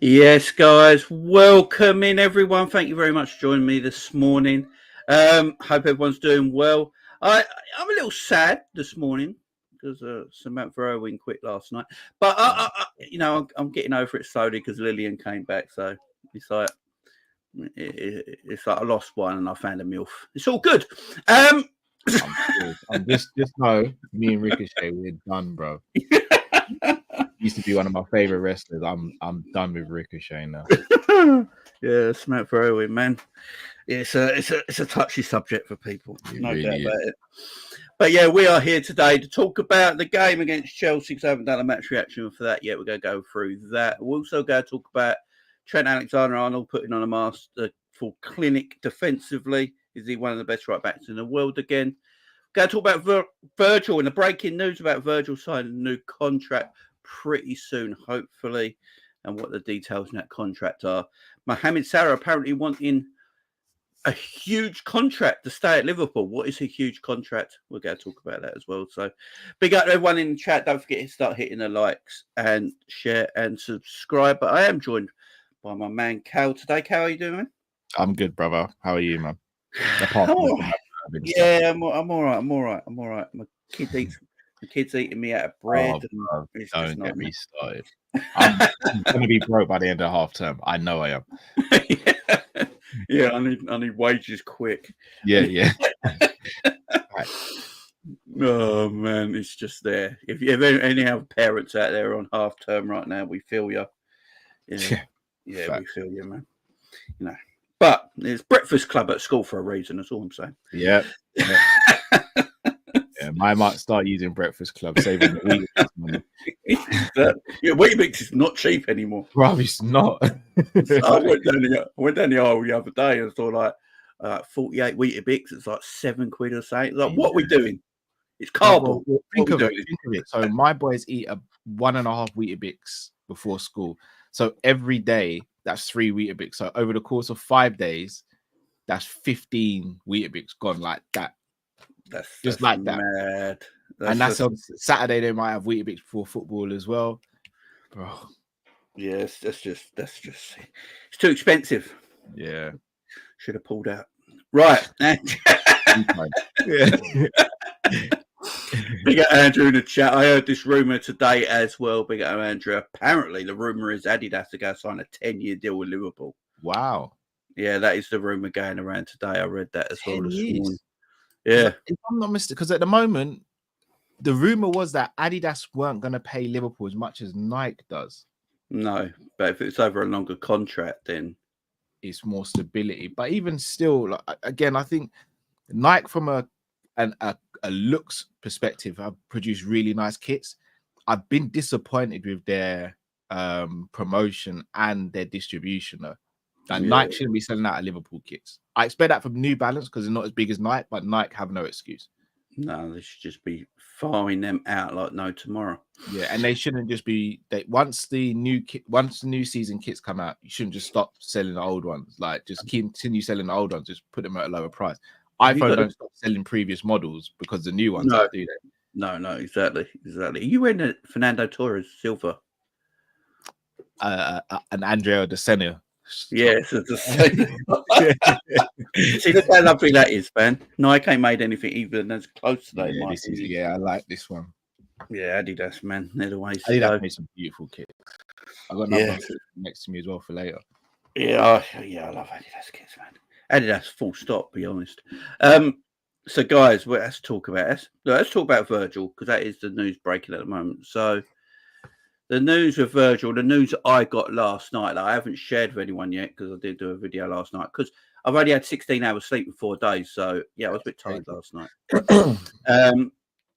Yes, guys, welcome in everyone. Thank you very much for joining me this morning. Hope everyone's doing well. I'm a little sad this morning because Samantha Irwin quit last night, but I'm getting over it slowly because Lillian came back. So it's like it's like I lost one and I found a MILF. It's all good. I'm just know me and Ricochet, we're done, bro. Used to be one of my favorite wrestlers. I'm done with Ricochet now. Yeah, Samantha Irwin, man. It's a touchy subject for people, no doubt about it. But yeah, we are here today to talk about the game against Chelsea. Because I haven't done a match reaction for that yet. We're going to go through that. We're also going to talk about Trent Alexander-Arnold putting on a masterful clinic defensively. Is he one of the best right backs in the world again? We're going to talk about Virgil and the breaking news about Virgil signing a new contract pretty soon, hopefully, and what the details in that contract are. Mohamed Salah apparently wanting a huge contract to stay at Liverpool. What is a huge contract? We're going to talk about that as well. So big up to everyone in the chat. Don't forget to start hitting the likes and share and subscribe. But I am joined by my man Cal today. Cal, how are you doing, man? I'm good, brother. How are you, man? Yeah, I'm all right. My kid's eating me out of bread. Don't get me started. I'm going to be broke by the end of half term. I know I am. Yeah, I need wages quick. Yeah. Right. Oh man, it's just there. If you have any other parents out there on half term right now, we feel you. Yeah, we feel you, man. You know, but it's breakfast club at school for a reason. That's all I'm saying. Yeah. I might start using breakfast club, saving the Weetabix money. Weetabix is not cheap anymore. Bro, it's not. I went down the aisle the other day and saw like 48 Weetabix. It's like £7 or something. Like, what are we doing? It's cardboard. Well, think of it. So my boys eat a 1.5 Weetabix before school. So every day that's 3 Weetabix. So over the course of 5 days, that's 15 Weetabix gone like that. That's like mad. That. And that's on Saturday. They might have Weetabix before football as well, bro. Yes, that's just it's too expensive. Yeah, should have pulled out. Right. Big up Andrew in the chat. I heard this rumor today as well. Big up Andrew. Apparently, the rumor is Adidas to go sign a 10-year deal with Liverpool. Wow. Yeah, that is the rumor going around today. I read that as well this morning. Yeah. If I'm not mistaken, because at the moment, the rumor was that Adidas weren't going to pay Liverpool as much as Nike does. No, but if it's over a longer contract, then it's more stability. But even still, like, again, I think Nike, from a looks perspective, have produced really nice kits. I've been disappointed with their promotion and their distribution, though. Nike shouldn't be selling out of Liverpool kits. I expect that from New Balance because they're not as big as Nike, but Nike have no excuse. No, they should just be farming them out like no tomorrow. Yeah, and they shouldn't just be. Once the new season kits come out, you shouldn't just stop selling the old ones. Like, just continue selling the old ones. Just put them at a lower price. iPhone don't stop selling previous models because the new ones do they? No, exactly. You wearing a Fernando Torres silver? An Andrea Desenia. Yes, it's the same. See, look how lovely that is, man. Nike ain't made anything even as close to that. I like this one. Yeah, Adidas, man. They're the ways to go. Made some beautiful kits. I got another one next to me as well for later. Yeah, I love Adidas kits, man. Adidas, full stop. Be honest. So, guys, let's talk about Virgil, because that is the news breaking at the moment. So, the news with Virgil, the news I got last night, that I haven't shared with anyone yet because I did do a video last night because I've only had 16 hours sleep in 4 days. So, yeah, I was a bit tired last night.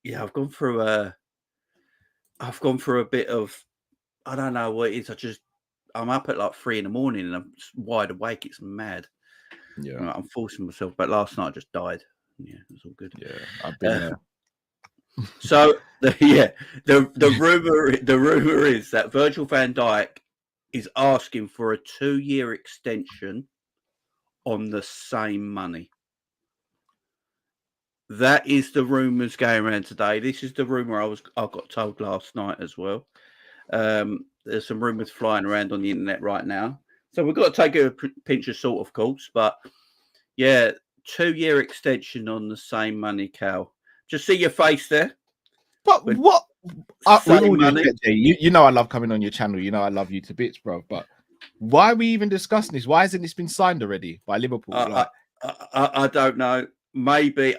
I've gone through a bit of, I don't know what it is. I'm up at like 3 a.m. and I'm wide awake. It's mad. Yeah. I'm forcing myself, but last night I just died. Yeah, it's all good. Yeah, I've been there. So the rumor is that Virgil van Dijk is asking for a 2-year extension on the same money. That is the rumors going around today. This is the rumor I got told last night as well. There's some rumours flying around on the internet right now. So we've got to take it a pinch of salt, of course. But, yeah, 2-year extension on the same money, Cal. Just see your face there. But what? With all due respect, Jay, you know I love coming on your channel. You know I love you to bits, bro. But why are we even discussing this? Why hasn't this been signed already by Liverpool? I don't know. Maybe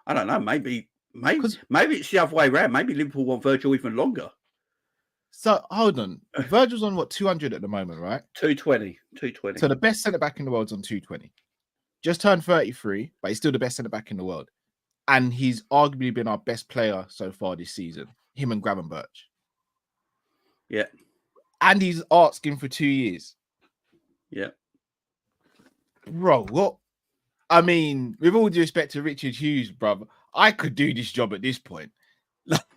I don't know. Maybe it's the other way around. Maybe Liverpool want Virgil even longer. So hold on, Virgil's on what 200 at the moment, right? 220. So the best centre back in the world's on 220. Just turned 33, but he's still the best centre back in the world, and he's arguably been our best player so far this season. Him and Gravenberch. Yeah, and he's asking for 2 years. Yeah, bro. What? I mean, with all due respect to Richard Hughes, brother, I could do this job at this point.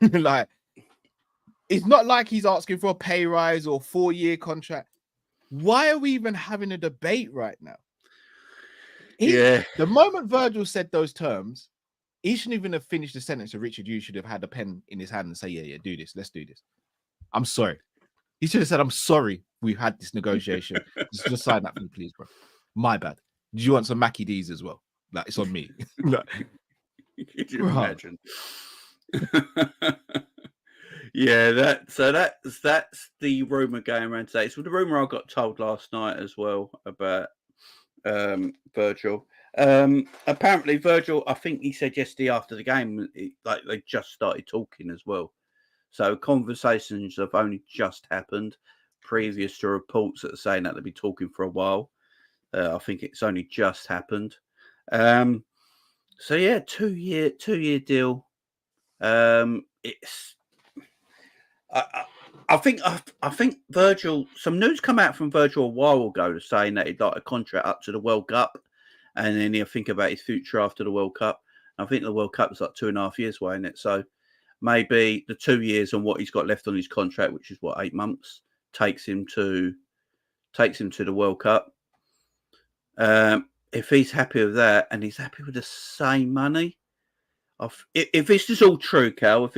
Like, it's not like he's asking for a pay rise or 4-year contract. Why are we even having a debate right now? The moment Virgil said those terms, he shouldn't even have finished the sentence. So Richard Hughes should have had a pen in his hand and say, yeah, do this. Let's do this. I'm sorry. He should have said, I'm sorry we've had this negotiation. just sign that for me, please, bro. My bad. Do you want some Mackie D's as well? Like, it's on me. Could you imagine? Yeah, that's the rumor going around today. So the rumor I got told last night as well about Virgil. Apparently Virgil, I think he said yesterday after the game, like they just started talking as well. So conversations have only just happened, previous to reports that are saying that they'll be talking for a while. I think it's only just happened. So yeah, 2-year deal. It's. I think Virgil. Some news come out from Virgil a while ago saying that he'd like a contract up to the World Cup, and then he'll think about his future after the World Cup. I think the World Cup is like 2.5 years away, isn't it? So maybe the 2 years and what he's got left on his contract, which is what 8 months, takes him to the World Cup. If he's happy with that and he's happy with the same money, if this is all true, Cal, if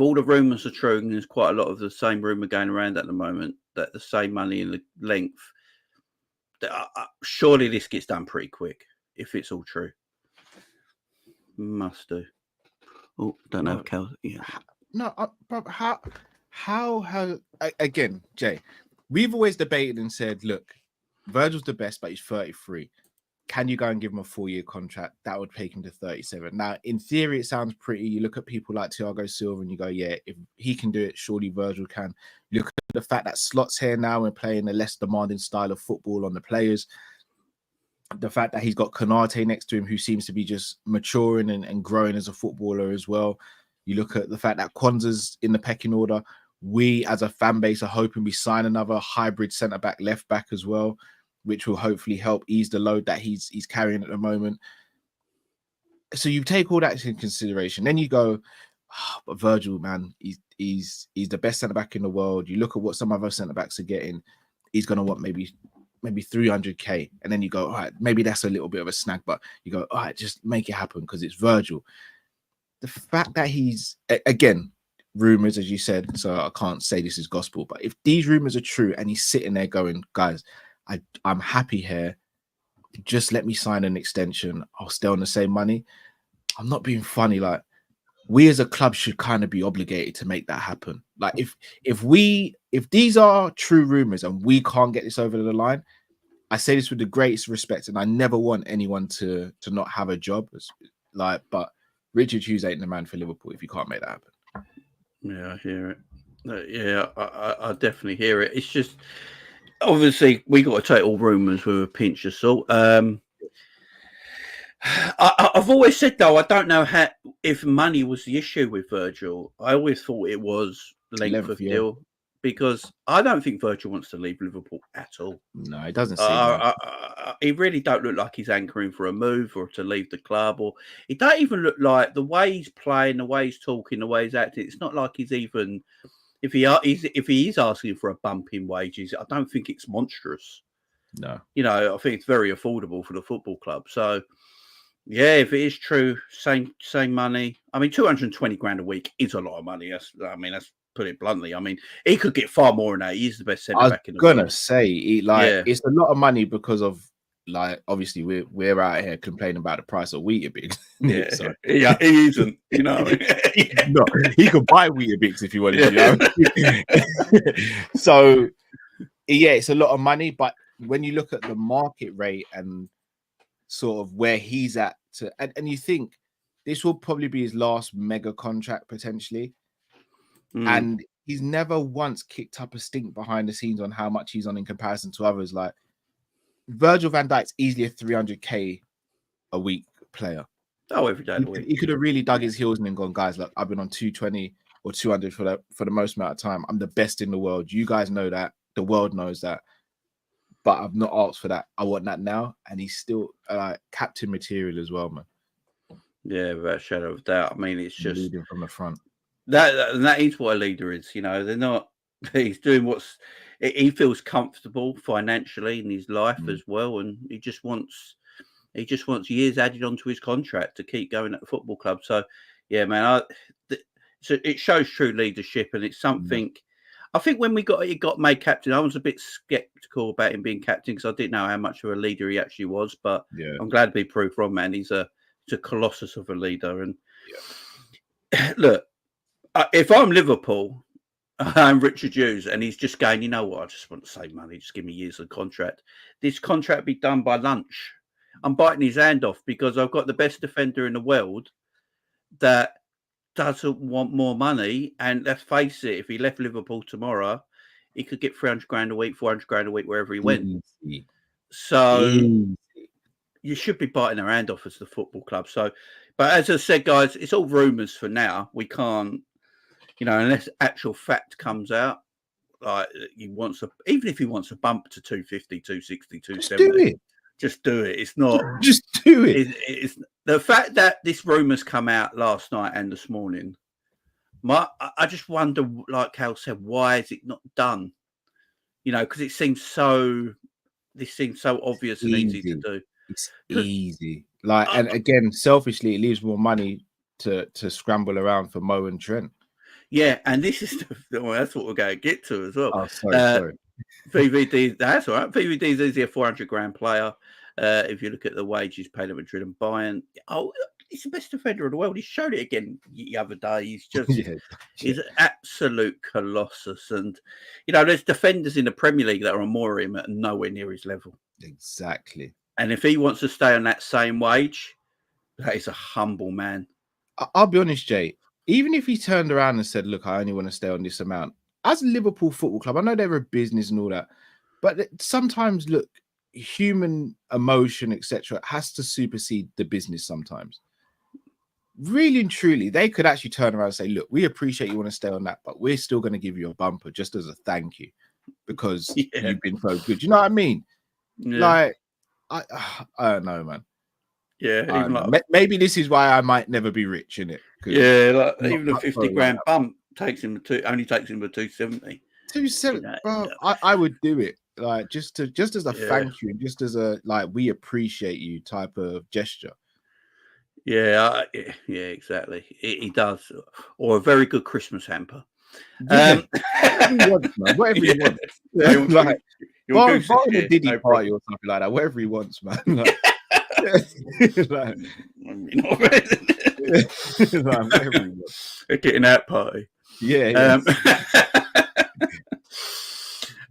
all the rumours are true, and there's quite a lot of the same rumour going around at the moment, that the same money and the length, surely this gets done pretty quick, if it's all true. Must do. Oh, don't know if Cal... Yeah. No, how again, Jay, we've always debated and said, look, Virgil's the best, but he's 33. Can you go and give him a 4-year contract? That would take him to 37. Now, in theory, it sounds pretty. You look at people like Thiago Silva and you go, yeah, if he can do it, surely Virgil can. You look at the fact that Slot's here now and playing a less demanding style of football on the players. The fact that he's got Konate next to him, who seems to be just maturing and growing as a footballer as well. You look at the fact that Kwanzaa's in the pecking order. We, as a fan base, are hoping we sign another hybrid centre-back, left-back as well, which will hopefully help ease the load that he's carrying at the moment. So you take all that into consideration. Then you go, but Virgil, man, he's the best centre-back in the world. You look at what some other centre-backs are getting. He's going to want maybe 300k. And then you go, all right, maybe that's a little bit of a snag, but you go, all right, just make it happen because it's Virgil. The fact that he's, again, rumours, as you said, so I can't say this is gospel, but if these rumours are true and he's sitting there going, guys, I'm happy here, just let me sign an extension, I'll stay on the same money. I'm not being funny. Like, we as a club should kind of be obligated to make that happen. Like, if these are true rumours and we can't get this over the line, I say this with the greatest respect, and I never want anyone to not have a job. Like, but Richard Hughes ain't the man for Liverpool if you can't make that happen. Yeah, I hear it. Yeah, I definitely hear it. It's just, obviously, we got to take all rumours with a pinch of salt. I've always said, though, I don't know if money was the issue with Virgil. I always thought it was length of deal, because I don't think Virgil wants to leave Liverpool at all. No, it doesn't seem he really don't look like he's anchoring for a move or to leave the club, or he don't even look like, the way he's playing, the way he's talking, the way he's acting, it's not like he's even, if he is asking for a bump in wages, I don't think it's monstrous. No. You know, I think it's very affordable for the football club. So, yeah, if it is true, same money. I mean, 220 grand a week is a lot of money. That's put it bluntly. I mean, he could get far more than that. He's the best centre I back in the was gonna world. say, it's a lot of money because of obviously we're out here complaining about the price of Weetabix. Yeah, So. yeah, he isn't. You know, Yeah. No, he could buy Weetabix if he wanted. So yeah, it's a lot of money, but when you look at the market rate and sort of where he's at, and you think this will probably be his last mega contract potentially, and he's never once kicked up a stink behind the scenes on how much he's on in comparison to others. Like Virgil van Dijk's easily a 300k a week player. Oh, every day of the week. He could have really dug his heels in and gone, guys, look, I've been on 220 or 200 for the most amount of time. I'm the best in the world. You guys know that. The world knows that. But I've not asked for that. I want that now. And he's still captain material as well, man. Yeah, without a shadow of doubt. I mean, it's just leading from the front. That is what a leader is. You know, they're not. He's doing he feels comfortable financially in his life as well, and he just wants years added onto his contract to keep going at the football club. So, yeah, man, so it shows true leadership, and it's something. I think when he got made captain, I was a bit skeptical about him being captain because I didn't know how much of a leader he actually was. But I'm glad to be proved wrong, man. He's a colossus of a leader, and look, if I'm Liverpool, I'm Richard Hughes, and he's just going, you know what? I just want to save money. Just give me years of contract. This contract be done by lunch. I'm biting his hand off because I've got the best defender in the world that doesn't want more money. And let's face it, if he left Liverpool tomorrow, he could get 300 grand a week, 400 grand a week wherever he went. So you should be biting their hand off as the football club. So, but as I said, guys, it's all rumours for now. We can't, unless actual fact comes out, like even if he wants a bump to 250, 260, 270. Just do it. It's not. Just do it. It's the fact that this rumor's come out last night and this morning. I just wonder, like Cal said, why is it not done? Because it seems so. This seems so obvious and easy to do. It's easy. And again, selfishly, it leaves more money to scramble around for Mo and Trent. Yeah, and this is that's what we're going to get to as well. Oh, sorry. VVD, that's all right. VVD is easily a 400 grand player. If you look at the wages paid at Madrid and Bayern, he's the best defender in the world. He showed it again the other day. He's just he's an absolute colossus. And there's defenders in the Premier League that are on more of him at nowhere near his level. Exactly. And if he wants to stay on that same wage, that is a humble man. I'll be honest, Jay. Even if he turned around and said, "Look, I only want to stay on this amount," as Liverpool Football Club, I know they're a business and all that, but sometimes, look, human emotion, etc., has to supersede the business sometimes. Really and truly, they could actually turn around and say, "Look, we appreciate you want to stay on that, but we're still going to give you a bumper just as a thank you because you've been so good." You know what I mean? Yeah. I don't know, man. Yeah, maybe this is why I might never be rich in it. Yeah, even a 50 grand bump only takes him to 270. 270, bro. I would do it just as a thank you, just as a we appreciate you type of gesture. Yeah, exactly. He does, or a very good Christmas hamper. Whatever he wants, man. Whatever he wants. Borrow a Diddy party or something like that. Whatever he wants, man. A getting out party. Yeah.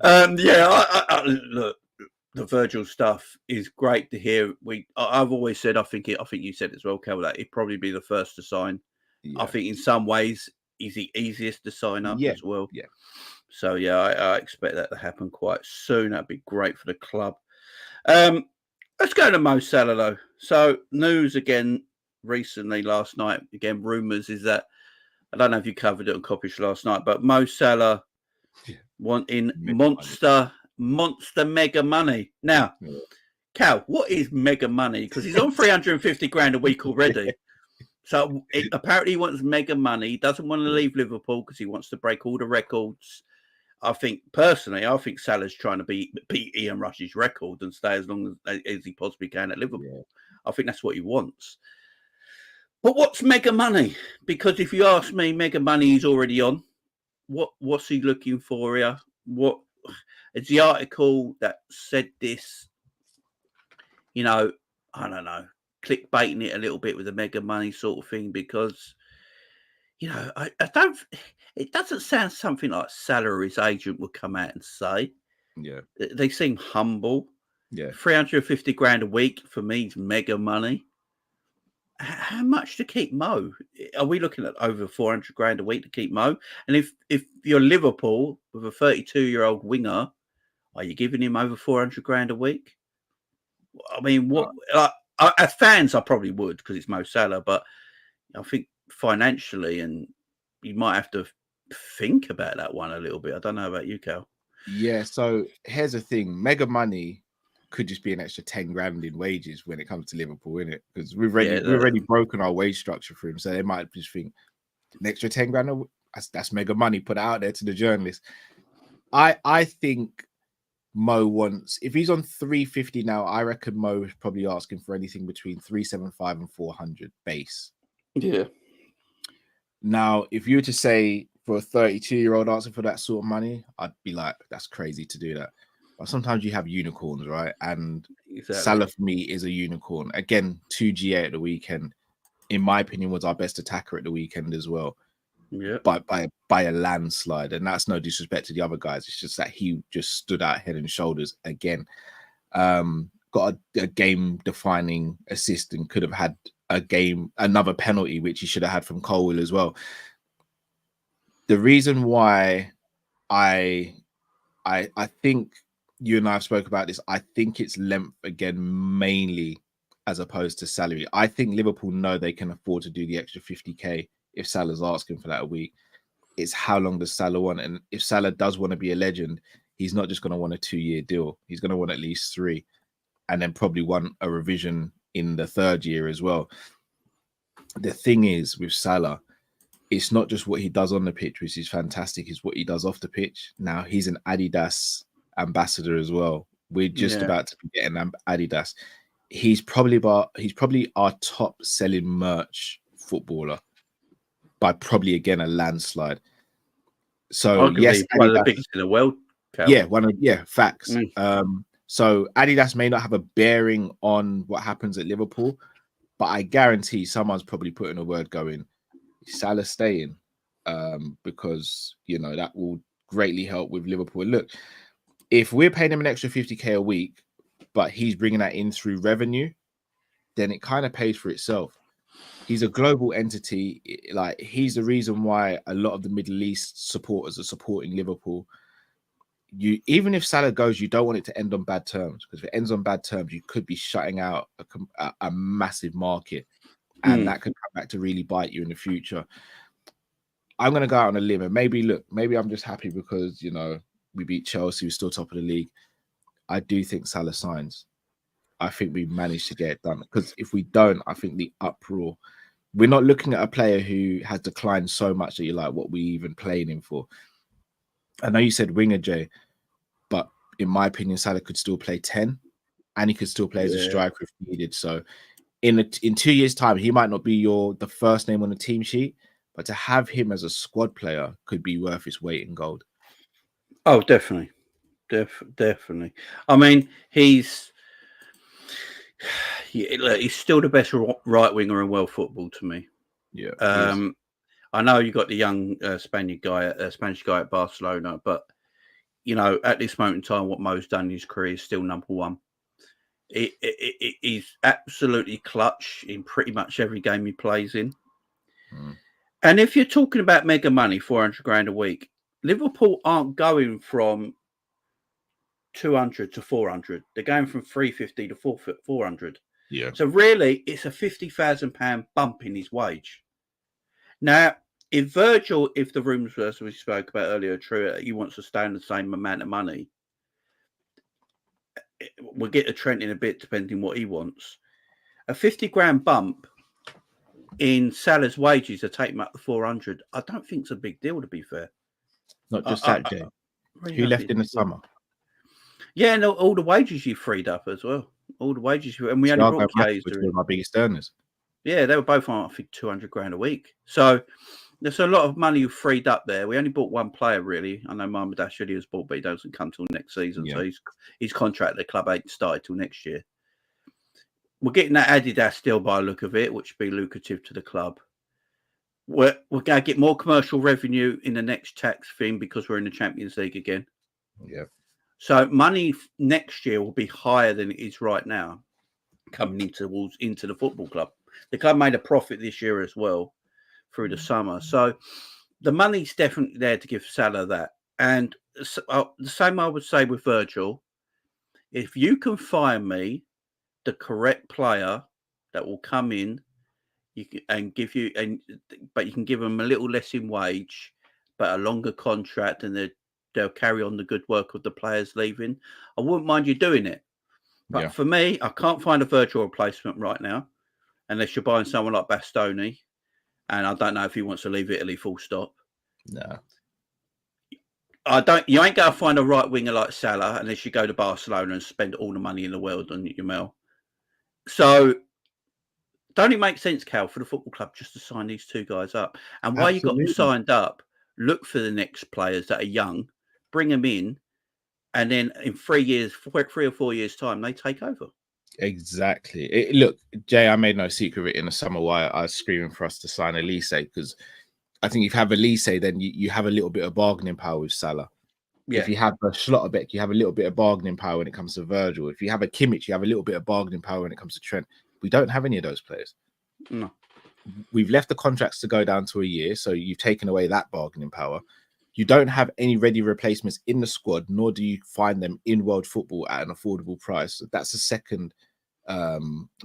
Look, the Virgil stuff is great to hear. I've always said, I think you said as well, Kel, that he'd probably be the first to sign. I think in some ways he's the easiest to sign up as well. Yeah. So I expect that to happen quite soon. That'd be great for the club. Let's go to Mo Salah though. So news again recently last night. Again, rumours is that I don't know if you covered it on Coppish last night, but Mo Salah wanting monster mega money. Now, Cal, what is mega money? Because he's on 350 grand a week already. So apparently he wants mega money. He doesn't want to leave Liverpool because he wants to break all the records. I think Salah's trying to beat Ian Rush's record and stay as long as he possibly can at Liverpool. Yeah. I think that's what he wants. But what's mega money? Because if you ask me, mega money he's already on. what's he looking for here? What it's the article that said this, I don't know, clickbaiting it a little bit with the mega money sort of thing, because I don't, it doesn't sound something like Salah's agent would come out and say. Yeah, they seem humble. Yeah, 350 grand a week for me is mega money. How much to keep Mo? Are we looking at over 400 grand a week to keep Mo? And if you're Liverpool with a 32-year-old winger, are you giving him over 400 grand a week? I mean, what? As fans, I probably would, because it's Mo Salah, but I think financially, and you might have to think about that one a little bit. I don't know about you, Cal. Yeah, so here's the thing: mega money could just be an extra 10 grand in wages when it comes to Liverpool, isn't it? Because we've already broken our wage structure for him, so they might just think an extra 10 grand. That's mega money. Put it out there to the journalists. I think Mo wants, if he's on 350 now, I reckon Mo is probably asking for anything between 375 and 400 base. Yeah. Now, if you were to say for a 32-year-old asking for that sort of money, I'd be like, that's crazy to do that. But sometimes you have unicorns, right? And Salah for me is a unicorn. Again, 2GA at the weekend, in my opinion, was our best attacker at the weekend as well. Yeah. By a landslide. And that's no disrespect to the other guys. It's just that he just stood out head and shoulders again. Got a game-defining assist and could have had another penalty, which he should have had from Colwill as well. The reason why I think you and I have spoke about this, I think it's length again, mainly as opposed to salary. I think Liverpool know they can afford to do the extra 50k if Salah's asking for that a week. It's how long does Salah want? And if Salah does want to be a legend, he's not just going to want a 2-year deal. He's going to want at least 3, and then probably want a revision in the 3rd year as well. The thing is with Salah, it's not just what he does on the pitch, which is fantastic, is what he does off the pitch. Now he's an Adidas ambassador as well. We're just about to be getting Adidas. He's probably our top selling merch footballer by probably again a landslide. So yes, one of the biggest in the world. Facts. So Adidas may not have a bearing on what happens at Liverpool, but I guarantee someone's probably putting a word going, Salah staying, because that will greatly help with Liverpool. Look, if we're paying him an extra 50k a week, but he's bringing that in through revenue, then it kind of pays for itself. He's a global entity. Like, he's the reason why a lot of the Middle East supporters are supporting Liverpool. Even if Salah goes, you don't want it to end on bad terms, because if it ends on bad terms, you could be shutting out a massive market, and that could come back to really bite you in the future. I'm going to go out on a limb, and maybe I'm just happy because, we beat Chelsea, we're still top of the league. I do think Salah signs. I think we managed to get it done, because if we don't, I think the uproar, we're not looking at a player who has declined so much that you're like, what we even playing him for? I know you said winger, Jay, but in my opinion, Salah could still play 10, and he could still play as a striker if needed. So in 2 years' time, he might not be the first name on the team sheet, but to have him as a squad player could be worth his weight in gold. Oh, definitely. Definitely. I mean, he's still the best right winger in world football to me. Yeah. I know you got the young Spanish guy at Barcelona, but at this moment in time, what Mo's done in his career is still number one. He's absolutely clutch in pretty much every game he plays in. And if you're talking about mega money, 400 grand a week, Liverpool aren't going from 200 to 400. They're going from 350 to 400. Yeah. So really, it's a £50,000 bump in his wage. Now, if the rumors were, as we spoke about earlier, are true, he wants to stay on the same amount of money. We'll get to Trent in a bit, depending what he wants. A 50 grand bump in Salah's wages to take him up to 400, I don't think it's a big deal, to be fair. Not just that, Jay. Who left in the summer? Yeah, and all the wages you freed up as well. All the wages, and we only brought K's. Which were my biggest earners. Yeah, they were both on, I think, 200 grand a week. So There's a lot of money freed up there. We only bought one player, really. I know Mohamed Salah was bought, but he doesn't come till next season. Yeah. So his contract at the club ain't started till next year. We're getting that Adidas deal by the look of it, which would be lucrative to the club. We're going to get more commercial revenue in the next tax thing because we're in the Champions League again. Yeah. So money next year will be higher than it is right now coming into the football club. The club made a profit this year as well through the summer. So the money's definitely there to give Salah that. And the same I would say with Virgil. If you can find me the correct player that will come in, but you can give them a little less in wage, but a longer contract, and they'll carry on the good work of the players leaving. I wouldn't mind you doing it. But for me, I can't find a Virgil replacement right now, unless you're buying someone like Bastoni. And I don't know if he wants to leave Italy full stop. No. You ain't going to find a right winger like Salah unless you go to Barcelona and spend all the money in the world on your Mel. So don't it make sense, Cal, for the football club just to sign these two guys up? And while you got them signed up, look for the next players that are young, bring them in, and then in 3 or 4 years' time, they take over. Exactly. Look, Jay, I made no secret of it in the summer why I was screaming for us to sign Elise, because I think if you have Elise, then you have a little bit of bargaining power with Salah. Yeah. If you have a Schlotterbeck, you have a little bit of bargaining power when it comes to Virgil. If you have a Kimmich, you have a little bit of bargaining power when it comes to Trent. We don't have any of those players. No. We've left the contracts to go down to a year, so you've taken away that bargaining power. You don't have any ready replacements in the squad, nor do you find them in world football at an affordable price. So that's the second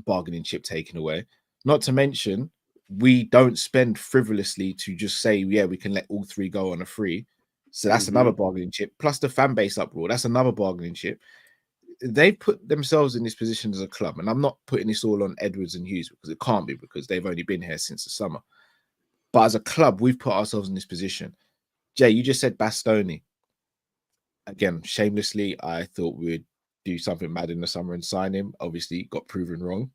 bargaining chip taken away. Not to mention, we don't spend frivolously to just say, yeah, we can let all three go on a free. So that's another bargaining chip. Plus the fan base uproar, that's another bargaining chip. They put themselves in this position as a club, and I'm not putting this all on Edwards and Hughes because it can't be, because they've only been here since the summer. But as a club, we've put ourselves in this position. Jay, you just said Bastoni. Again, shamelessly, I thought we'd do something mad in the summer and sign him. Obviously, got proven wrong.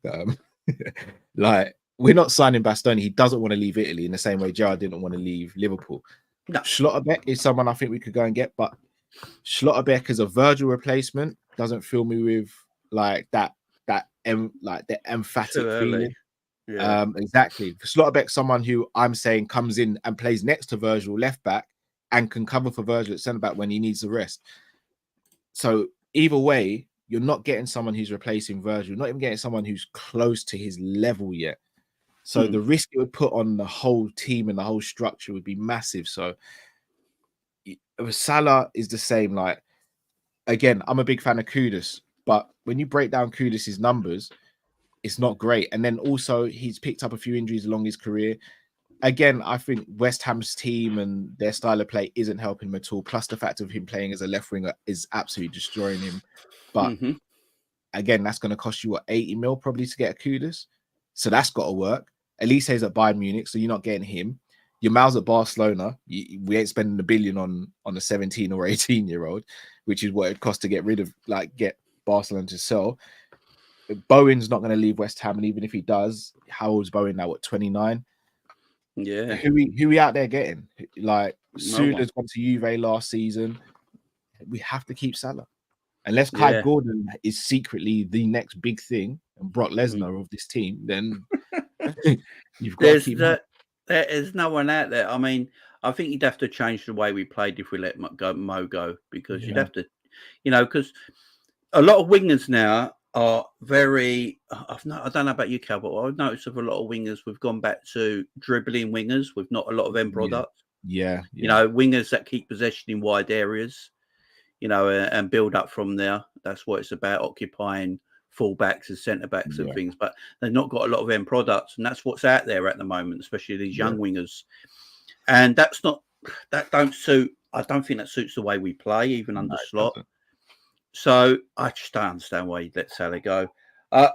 Like, we're not signing Bastoni. He doesn't want to leave Italy in the same way Gerrard didn't want to leave Liverpool. No. Schlotterbeck is someone I think we could go and get, but Schlotterbeck as a Virgil replacement doesn't fill me with like the emphatic feeling. Yeah. Exactly. Schlotterbeck, someone who I'm saying comes in and plays next to Virgil left back and can cover for Virgil at centre back when he needs the rest. So either way, you're not getting someone who's replacing Virgil, not even getting someone who's close to his level yet. So the risk it would put on the whole team and the whole structure would be massive. So Salah is the same. Like, again, I'm a big fan of Kudus, but when you break down Kudus's numbers, it's not great. And then also he's picked up a few injuries along his career. Again, I think West Ham's team and their style of play isn't helping him at all. Plus the fact of him playing as a left winger is absolutely destroying him. But again, that's going to cost you, what, 80 mil probably to get a Kudus. So that's got to work. Elise's at Bayern Munich, so you're not getting him. Your Mal's at Barcelona. We ain't spending $1 billion on a 17 or 18-year-old, which is what it costs to get rid of, like, get Barcelona to sell. Bowen's not going to leave West Ham, and even if he does, how old's Bowen now? What, 29? Yeah. Who we out there getting? Like, Sula's gone to Juve last season. We have to keep Salah. Unless Kai Gordon is secretly the next big thing and Brock Lesnar of this team, then you've got to keep there's no one out there. I mean, I think you'd have to change the way we played if we let Mo go, because you'd have to, because a lot of wingers now are very. I don't know about you, Cal, but I've noticed of a lot of wingers we've gone back to dribbling wingers with not a lot of end product. Yeah. Wingers that keep possession in wide areas, and build up from there. That's what it's about, occupying fullbacks and centre backs and things, but they've not got a lot of end products, and that's what's out there at the moment, especially these young wingers. And that don't suit. I don't think that suits the way we play, even under Slot. So I just don't understand why you let Salah go. I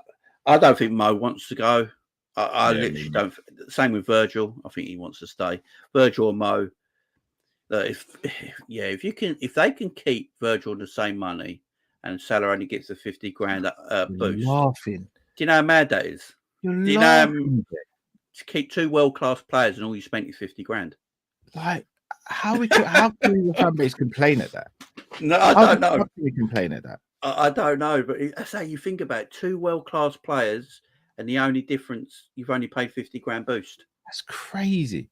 don't think Mo wants to go. I literally don't. Same with Virgil. I think he wants to stay. Virgil or Mo. If they can keep Virgil the same money, and Salah only gets a 50 grand boost. Laughing. Do you know how mad that is? You're laughing. keep 2 world-class players and all you spent is 50 grand. Like, how can the fan base complain at that? No, I don't know. How can we complain at that? I don't know, but I say you think about it, 2 world-class players, and the only difference you've only paid 50 grand boost. That's crazy.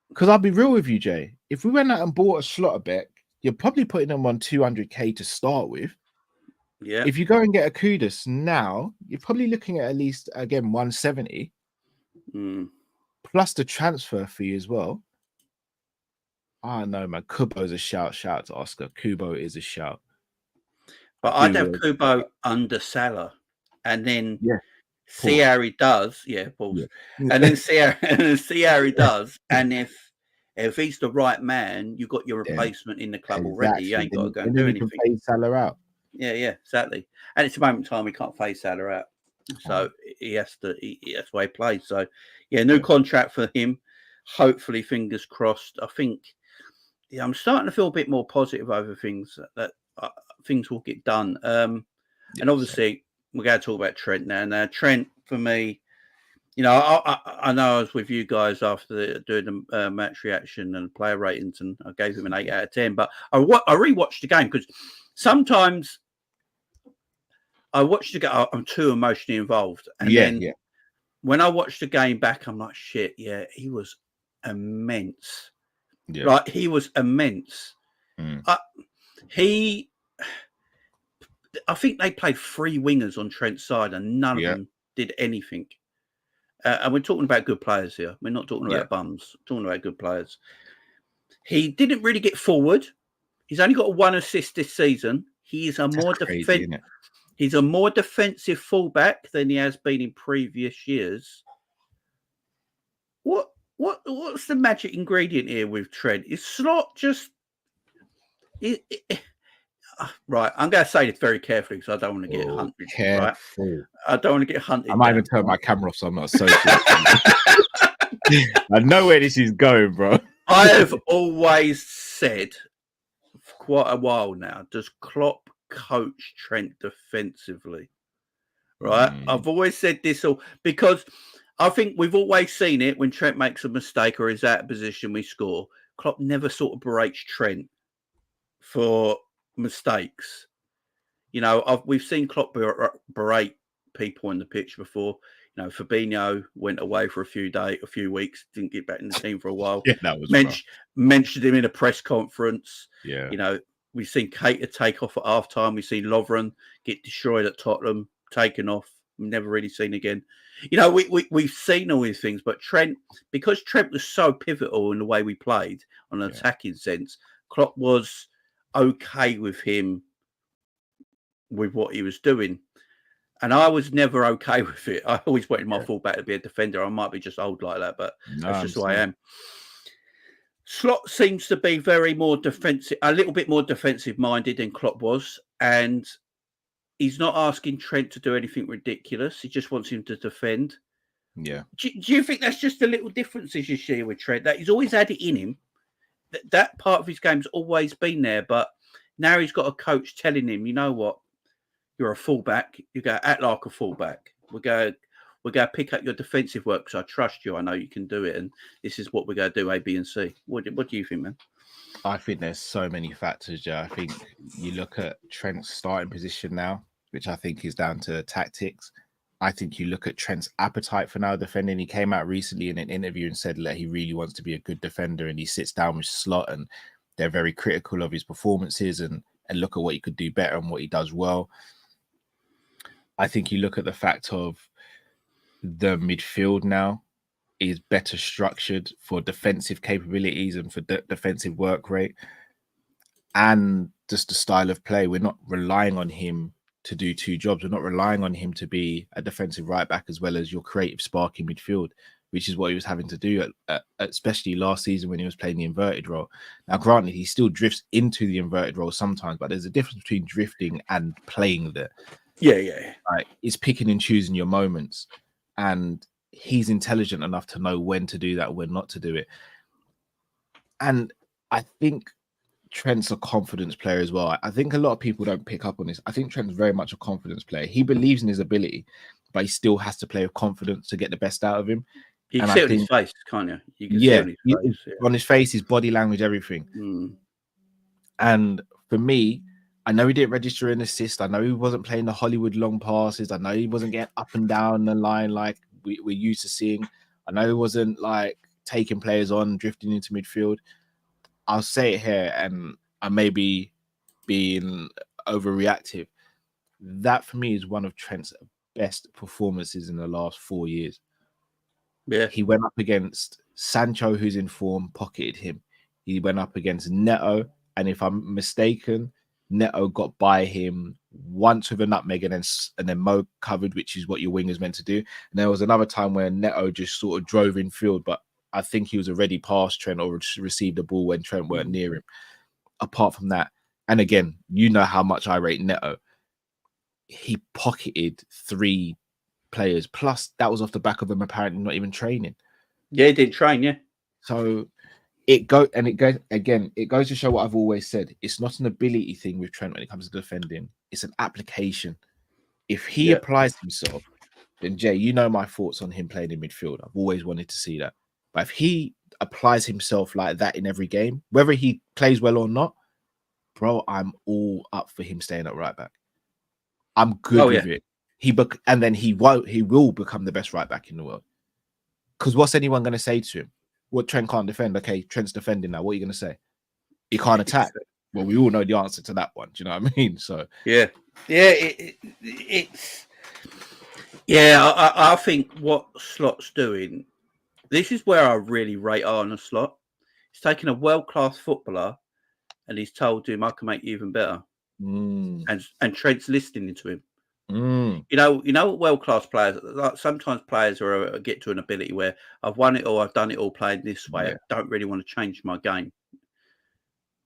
Because I'll be real with you, Jay. If we went out and bought a Schlotterbeck, you're probably putting them on 200k to start with. Yeah. If you go and get a Kudus now, you're probably looking at least, again, 170 plus the transfer fee as well. I know, man. Kubo's a shout. Shout out to Oscar. Kubo is a shout. But I'd have Kubo under Salah, and then see how he does. Yeah, pause. Yeah. And then see how he does. And if he's the right man, you've got your replacement in the club already. You ain't got to go and do anything. You can phase Salah out. Yeah, exactly. And it's a moment in time we can't phase Salah out, so he has to. That's why he plays. So yeah, new contract for him. Hopefully, fingers crossed. I think. Yeah, I'm starting to feel a bit more positive over things that things will get done. And obviously, we're going to talk about Trent now. Now, Trent, for me, you know, I know I was with you guys after doing the match reaction and player ratings, and I gave him an 8 out of 10. But I rewatched the game because sometimes I watch the game, I'm too emotionally involved. And then when I watch the game back, I'm like, shit, yeah, he was immense. Yeah. Right, he was immense. I think they played 3 wingers on Trent's side, and none of them did anything. And we're talking about good players here. We're not talking about bums. We're talking about good players. He didn't really get forward. He's only got 1 assist this season. He's a more defensive fullback than he has been in previous years. What's the magic ingredient here with Trent? Is Slot just... Right, I'm going to say this very carefully because I don't want to get hunted. Careful. Right? I don't want to get hunted. I might even turn my camera off so I'm not associated. I know where this is going, bro. I have always said for quite a while now, does Klopp coach Trent defensively? Right? I've always said this because... I think we've always seen it when Trent makes a mistake or is out of position, we score. Klopp never sort of berates Trent for mistakes. You know, we've seen Klopp berate people on the pitch before. You know, Fabinho went away for a few weeks, didn't get back in the team for a while. That was mentioned him in a press conference. Yeah. You know, we've seen Keita take off at halftime. We've seen Lovren get destroyed at Tottenham, taken off. Never really seen again. You know, we've seen all these things, but Trent, because Trent was so pivotal in the way we played on an attacking sense, Klopp was okay with him with what he was doing. And I was never okay with it. I always wanted my fullback to be a defender. I might be just old like that, but that's just who I am. Slot seems to be a little bit more defensive minded than Klopp was. And he's not asking Trent to do anything ridiculous. He just wants him to defend. Yeah. Do you think that's just the little differences you see with Trent? That he's always had it in him. That part of his game's always been there, but now he's got a coach telling him, you know what, you're a fullback. You go act like a fullback. We're going to pick up your defensive work because I trust you. I know you can do it, and this is what we're going to do, A, B, and C. What do you think, man? I think there's so many factors, Joe. I think you look at Trent's starting position now, which I think is down to tactics. I think you look at Trent's appetite for now defending. He came out recently in an interview and said that he really wants to be a good defender, and he sits down with Slot and they're very critical of his performances and look at what he could do better and what he does well. I think you look at the fact of the midfield now is better structured for defensive capabilities and for defensive work rate, and just the style of play. We're not relying on him to do 2 jobs. We're not relying on him to be a defensive right back as well as your creative spark in midfield, which is what he was having to do, especially last season when he was playing the inverted role. Now, granted, he still drifts into the inverted role sometimes, but there's a difference between drifting and playing there. Yeah. Like, it's picking and choosing your moments, and he's intelligent enough to know when to do that, when not to do it. And I think Trent's a confidence player as well. I think a lot of people don't pick up on this. I think Trent's very much a confidence player. He believes in his ability, but he still has to play with confidence to get the best out of him. You can And see I it on his think, face, can't you? You can see yeah, it on his face. Yeah. on his face, his body language, everything. And for me, I know he didn't register an assist. I know he wasn't playing the Hollywood long passes. I know he wasn't getting up and down the line like we're used to seeing. I know he wasn't like taking players on, drifting into midfield. I'll say it here, and I may be being overreactive. That for me is one of Trent's best performances in the last 4 years. Yeah. He went up against Sancho, who's in form, pocketed him. He went up against Neto, and if I'm mistaken, Neto got by him once with a nutmeg, and then Mo covered, which is what your wing is meant to do. And there was another time where Neto just sort of drove in field, but I think he was already past Trent or received the ball when Trent weren't near him. Apart from that, and again, you know how much I rate Neto. He pocketed 3 players, plus that was off the back of him apparently not even training. Yeah, he didn't train, yeah. So it goes to show what I've always said. It's not an ability thing with Trent when it comes to defending. It's an application. If he applies himself, then Jay, you know my thoughts on him playing in midfield. I've always wanted to see that. But if he applies himself like that in every game, whether he plays well or not, bro, I'm all up for him staying at right back. I'm good with it. And then he will become the best right back in the world. Because what's anyone going to say to him? Well, Trent can't defend. Okay, Trent's defending now. What are you going to say? He can't attack. Well, we all know the answer to that one. Do you know what I mean? So I think what Slot's doing. This is where I really rate Arne Slot. He's taking a world-class footballer, and he's told him, "I can make you even better." And Trent's listening to him. You know, world-class players. Like sometimes players get to an ability where I've won it all, I've done it all, playing this way. I don't really want to change my game.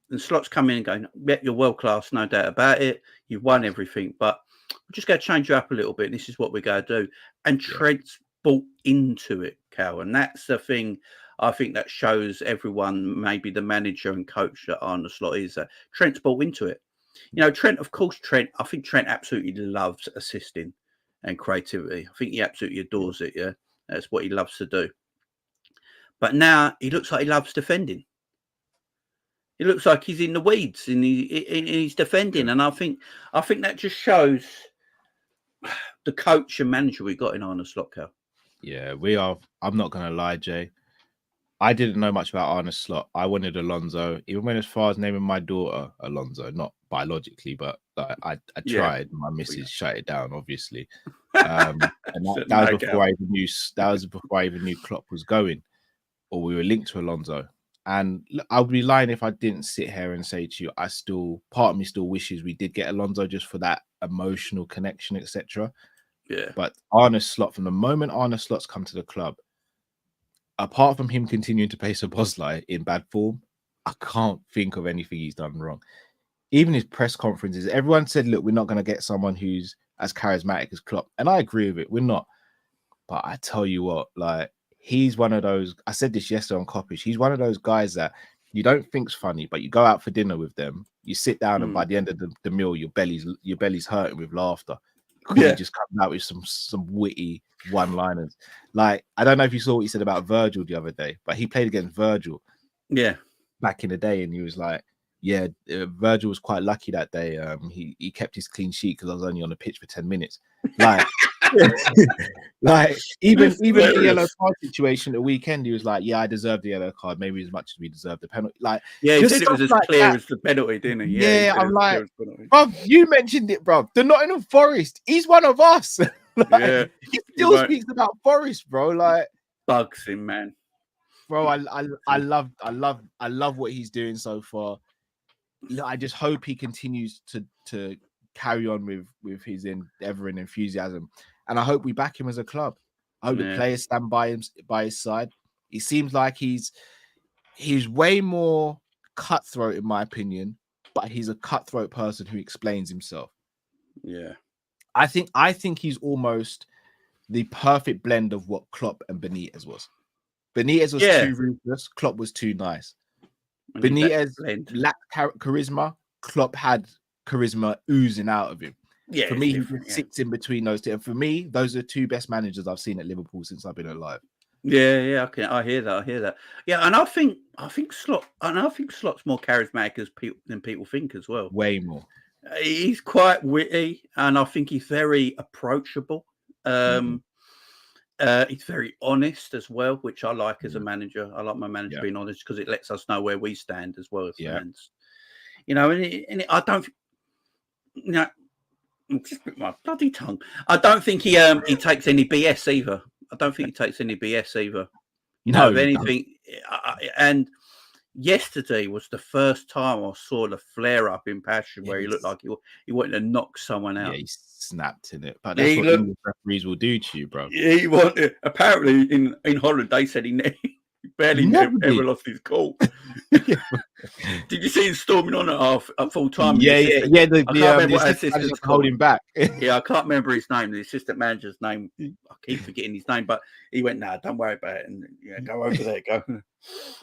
And Slot's coming and going, "Yeah, you're world-class, no doubt about it. You've won everything, but we're just going to change you up a little bit. And this is what we're going to do." And Trent's bought into it, Cal, and that's the thing. I think that shows everyone, maybe the manager and coach that Arne Slot is, that Trent's bought into it. You know, Trent, of course, I think Trent absolutely loves assisting and creativity. I think he absolutely adores it. Yeah, that's what he loves to do. But now he looks like he loves defending. It looks like he's in the weeds and he's defending. And I think that just shows the coach and manager we got in Arne Slot, Cal. Yeah, we are. I'm not going to lie, Jay. I didn't know much about Arne Slot. I wanted Alonso, even went as far as naming my daughter Alonso, not biologically, but I tried. My missus shut it down, obviously. And that was before I even knew. That was before I even knew Klopp was going, or we were linked to Alonso. And I would be lying if I didn't sit here and say to you, part of me still wishes we did get Alonso just for that emotional connection, etc. Yeah. But Arne Slot, from the moment Arne Slot's come to the club, apart from him continuing to play Szoboszlai in bad form, I can't think of anything he's done wrong. Even his press conferences, everyone said, "Look, we're not going to get someone who's as charismatic as Klopp," and I agree with it. We're not. But I tell you what, like, he's one of those. I said this yesterday on Coppish. He's one of those guys that you don't think's funny, but you go out for dinner with them, you sit down, and by the end of the meal, your belly's hurting with laughter. He just comes out with some witty one-liners. Like, I don't know if you saw what he said about Virgil the other day, but he played against Virgil. Yeah. Back in the day, and he was like, "Yeah, Virgil was quite lucky that day. He kept his clean sheet because I was only on the pitch for 10 minutes." Like, like even the yellow card situation at the weekend, he was like, "Yeah, I deserved the yellow card, maybe as much as we deserved the penalty." Like, yeah, he said it was as clear as the penalty, didn't he? Yeah, I'm like, bro, you mentioned it, bro. The Nottingham Forest, he's one of us. Like, he still speaks about Forest, bro. Like, bugs him, man. Bro, I love what he's doing so far. I just hope he continues to carry on with his endeavor and enthusiasm, and I hope we back him as a club. I hope the players stand by his side. He seems like he's way more cutthroat, in my opinion, but he's a cutthroat person who explains himself. Yeah, I think he's almost the perfect blend of what Klopp and Benitez was. Benitez was too ruthless. Klopp was too nice. Benitez lacked charisma. Klopp had charisma oozing out of him. Yeah, for me, he sits in between those two. And for me, those are the two best managers I've seen at Liverpool since I've been alive. Yeah. I hear that. Yeah, and I think Slot's more charismatic than people think as well. Way more. He's quite witty, and I think he's very approachable. He's very honest as well, which I like as a manager. I like my manager being honest because it lets us know where we stand as well as fans. You know, I don't, you know, just bit my bloody tongue. I don't think he takes any BS either. No, if anything, and yesterday was the first time I saw the flare up in passion where he looked like he wanted to knock someone out. Yeah, he snapped in it, but that's what English referees will do to you, bro. He wanted. Apparently, in Holland, they said he barely ever lost his cool. Did you see him storming on at full time? Yeah. The assistant holding back. Yeah, I can't remember his name. The assistant manager's name. I keep forgetting his name, but he went, "Nah, don't worry about it." And go over there, go.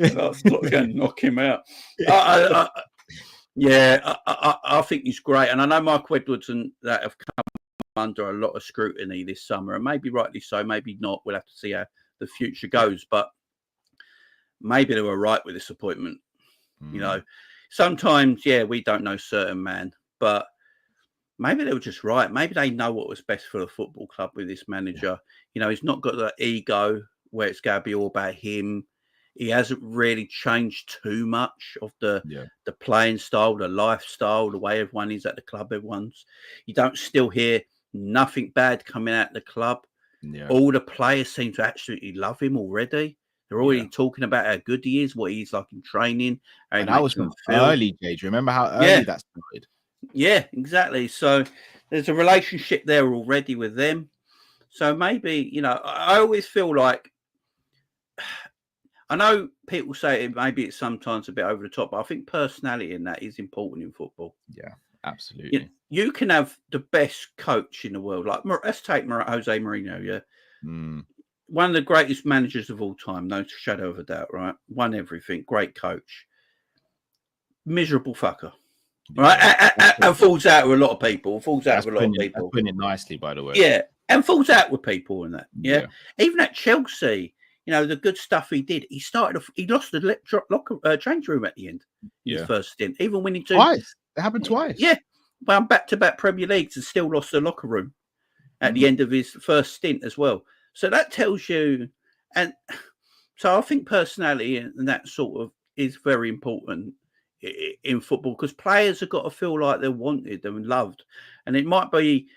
Slot's going to knock him out. I think he's great, and I know Mark Edwards and that have come under a lot of scrutiny this summer, and maybe rightly so, maybe not. We'll have to see how the future goes, but maybe they were right with this appointment. You know, sometimes, we don't know certain man, but maybe they were just right. Maybe they know what was best for the football club with this manager. You know, he's not got the ego where it's going to be all about him. He hasn't really changed too much of the playing style, the lifestyle, the way everyone is at the club. You don't still hear nothing bad coming out of the club. Yeah. All the players seem to absolutely love him already. They're already talking about how good he is, what he's like in training. And that was from early days. Remember how early that started? Yeah, exactly. So there's a relationship there already with them. So maybe, I always feel like, I know people say maybe it's sometimes a bit over the top, but I think personality in that is important in football. Yeah, absolutely. You can have the best coach in the world. Like, let's take Jose Mourinho, one of the greatest managers of all time, no shadow of a doubt, right? Won everything, great coach. Miserable fucker, right? And falls out with a lot of people. That's putting it nicely, by the way. Yeah, and falls out with people and that. Yeah. Even at Chelsea, the good stuff he did. He lost the change room at the end. His first stint, even when he twice. It happened twice. Yeah, well, back-to-back Premier Leagues and still lost the locker room at the end of his first stint as well. So that tells you, and so I think personality and that sort of is very important in football because players have got to feel like they're wanted and loved. And it might be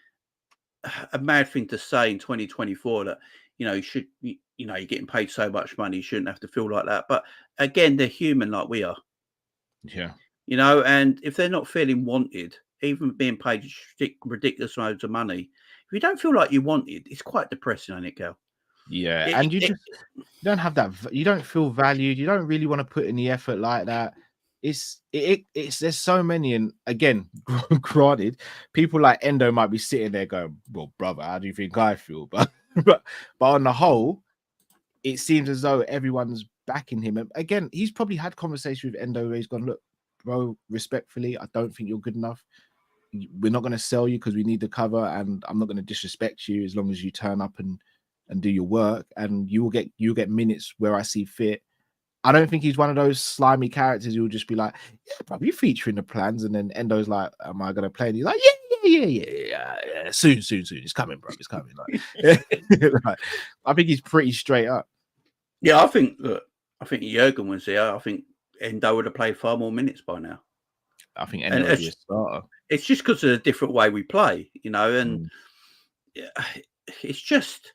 a mad thing to say in 2024 that, you're getting paid so much money, you shouldn't have to feel like that. But again, they're human like we are. Yeah. And if they're not feeling wanted, even being paid ridiculous amounts of money, if you don't feel like you're wanted, it's quite depressing, isn't it, Cal? Yeah, and you don't have that. You don't feel valued. You don't really want to put in the effort like that. It's there's so many, and again, granted, people like Endo might be sitting there going, "Well, brother, how do you think I feel?" But on the whole, it seems as though everyone's backing him. And again, he's probably had conversations with Endo where he's gone, "Look, bro, respectfully, I don't think you're good enough. We're not going to sell you because we need the cover, and I'm not going to disrespect you as long as you turn up and do your work, and you'll get minutes where I see fit." I don't think he's one of those slimy characters who will just be like, "Yeah, bro, you feature in the plans," and then Endo's like, "Am I going to play?" And he's like, yeah. Soon. It's coming, bro. It's coming. Like, I think he's pretty straight up. Yeah, I think Jurgen was there. I think Endo would have played far more minutes by now. I think Endo would be a starter. It's just because of the different way we play, and it's just.